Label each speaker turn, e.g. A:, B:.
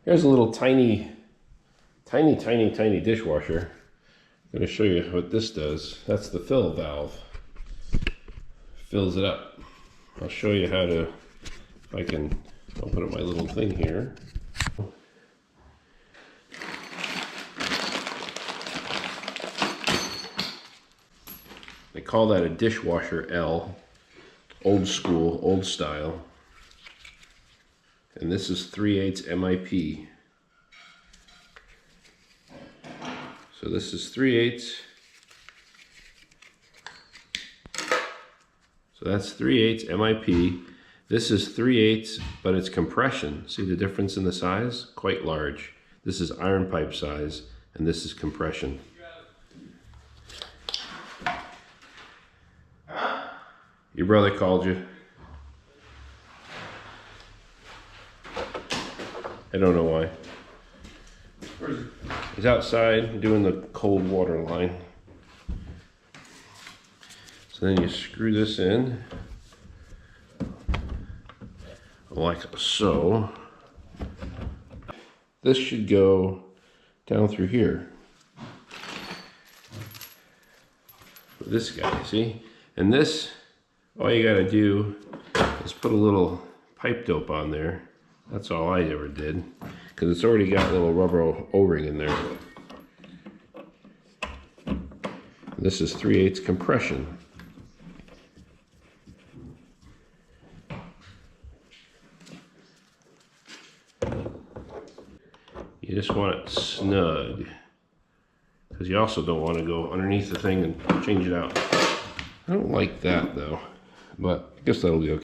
A: Here's a little tiny dishwasher. I'm going to show you what this does. That's the fill valve. Fills it up. I'll show you how to, if I can open up my little thing here. They call that a dishwasher L. Old school, old style. And this is 3/8 MIP. So this is 3/8. So that's 3/8 MIP. This is 3/8, but it's compression. See the difference in the size? Quite large. This is iron pipe size, and this is compression. Your brother called you. I don't know why.
B: Where is he?
A: He's outside doing the cold water line. So then you screw this in, like so. This should go down through here. This guy, see? And this, all you gotta do is put a little pipe dope on there. That's all I ever did, because it's already got a little rubber O-ring in there. This is 3/8 compression. You just want it snug, because you also don't want to go underneath the thing and change it out. I don't like that though, but I guess that'll be okay.